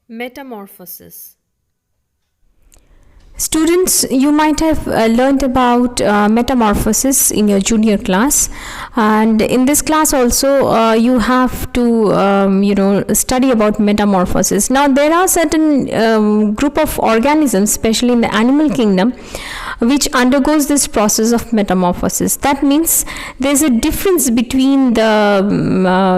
Metamorphosis. Students, you might have learned about metamorphosis in your junior class, and in this class also you have to study about metamorphosis. Now there are certain group of organisms, especially in the animal kingdom, which undergoes this process of metamorphosis. That means there's a difference between the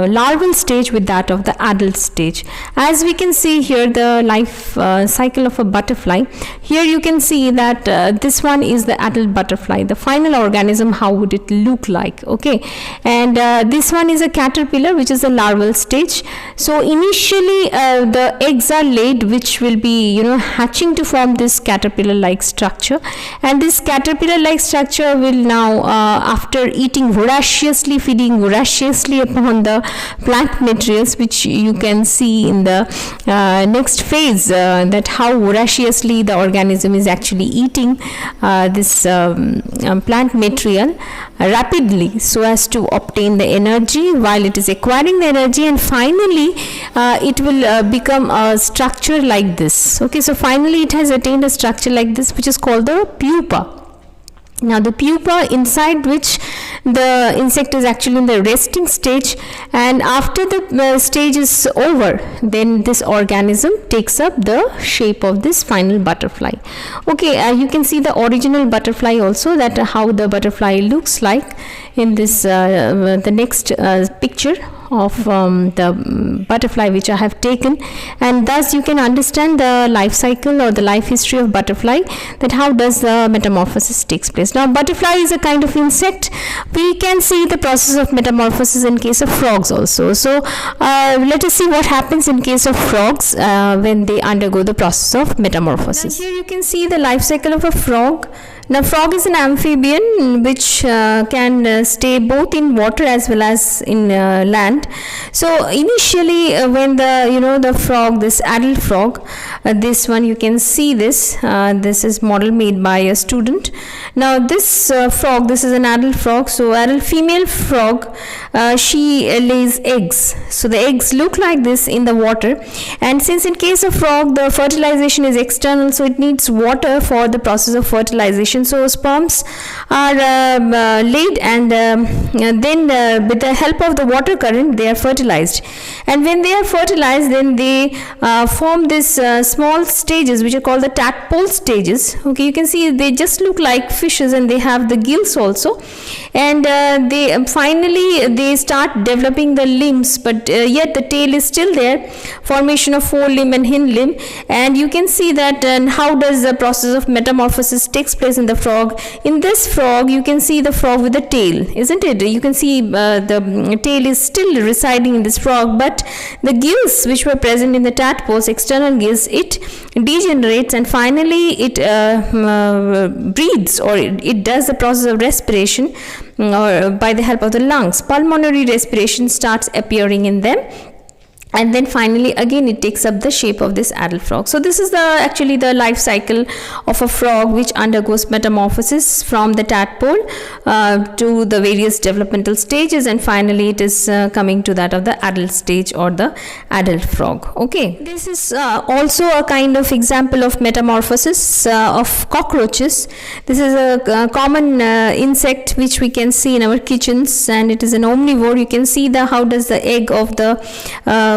larval stage with that of the adult stage. As we can see here, the life cycle of a butterfly. Here you can see that this one is the adult butterfly, the final organism. How would it look like? Okay, and this one is a caterpillar, which is the larval stage. So initially the eggs are laid, which will be hatching to form this caterpillar like structure, and this caterpillar like structure will now after eating voraciously, feeding voraciously upon the plant materials, which you can see in the next phase, that how voraciously the organism is actually eating this plant material rapidly, so as to obtain the energy. While it is acquiring the energy, and finally it will become a structure like this. Okay, so finally it has attained a structure like this, which is called the pupa. Now the pupa, inside which the insect is actually in the resting stage, and after the stage is over, then this organism takes up the shape of this final butterfly. Okay, you can see the original butterfly also, that how the butterfly looks like in this the next picture of the butterfly which I have taken, and thus you can understand the life cycle or the life history of butterfly, that how does the metamorphosis takes place. Now butterfly is a kind of insect. We can see the process of metamorphosis in case of frogs also. So let us see what happens in case of frogs when they undergo the process of metamorphosis. Now here you can see the life cycle of a frog. Now frog is an amphibian which can stay both in water as well as in land. So initially when the frog, this adult frog, this one you can see this, this is model made by a student. Now this frog, this is an adult frog. So adult female frog, she lays eggs. So the eggs look like this in the water, and since in case of frog the fertilization is external, so it needs water for the process of fertilization. So sperms are laid, and then with the help of the water current they are fertilized, and when they are fertilized, then they form this small stages which are called the tadpole stages. Okay, you can see they just look like fishes, and they have the gills also, and they finally they start developing the limbs, but yet the tail is still there, formation of forelimb and hind limb. And you can see that how does the process of metamorphosis takes place in the frog. In this frog you can see the frog with the tail, isn't it? You can see the tail is still residing in this frog, but the gills which were present in the tadpoles, external gills, it degenerates, and finally it breathes, or it does the process of respiration or by the help of the lungs. Pulmonary respiration starts appearing in them, and then finally again it takes up the shape of this adult frog. So this is actually the life cycle of a frog which undergoes metamorphosis from the tadpole to the various developmental stages, and finally it is coming to that of the adult stage or the adult frog. Okay, this is also a kind of example of metamorphosis of cockroaches. This is a common insect which we can see in our kitchens, and it is an omnivore. You can see how does the egg of the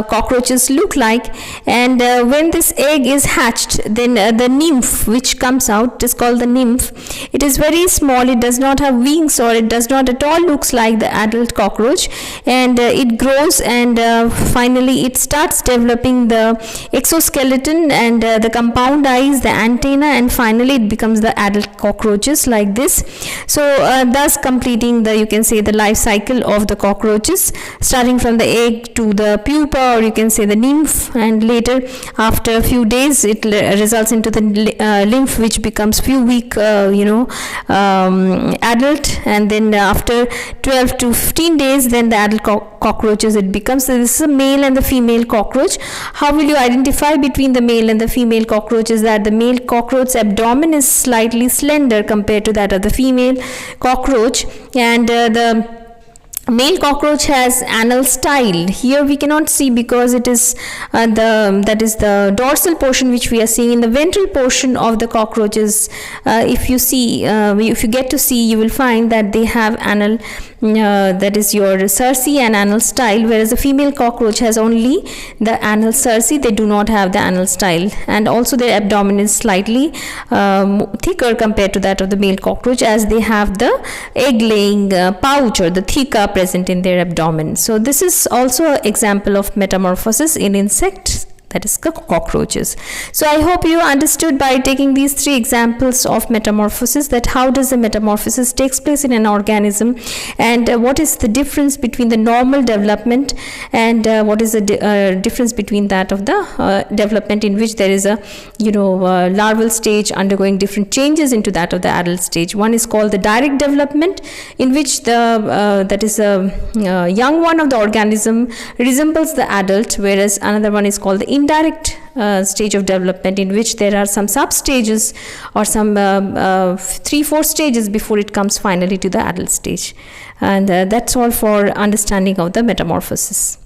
cockroaches look like, and when this egg is hatched, then the nymph which comes out is called the nymph. It is very small, it does not have wings, or it does not at all looks like the adult cockroach, and it grows, and finally it starts developing the exoskeleton and the compound eyes, the antenna, and finally it becomes the adult cockroaches like this. So thus completing you can say the life cycle of the cockroaches, starting from the egg to the pupa, or you can say the nymph, and later after a few days it results into the nymph, which becomes few week adult, and then after 12 to 15 days then the adult cockroaches it becomes. So this is a male and the female cockroach. How will you identify between the male and the female cockroach? Is that the male cockroach's abdomen is slightly slender compared to that of the female cockroach, and the Male cockroach has anal style. Here we cannot see because it is the dorsal portion which we are seeing. In the ventral portion of the cockroaches, if you get to see, you will find that they have anal, that is your cerci and anal style, whereas the female cockroach has only the anal cerci. They do not have the anal style, and also their abdomen is slightly thicker compared to that of the male cockroach, as they have the egg laying pouch or the theca present in their abdomen. So this is also an example of metamorphosis in insects, that is cockroaches. So I hope you understood by taking these three examples of metamorphosis that how does the metamorphosis takes place in an organism, and what is the difference between the normal development and what is the difference between that of the development in which there is a larval stage undergoing different changes into that of the adult stage. One is called the direct development, in which the that is a young one of the organism resembles the adult, whereas another one is called the indirect stage of development, in which there are some sub stages or some 3-4 stages before it comes finally to the adult stage. And that's all for understanding of the metamorphosis.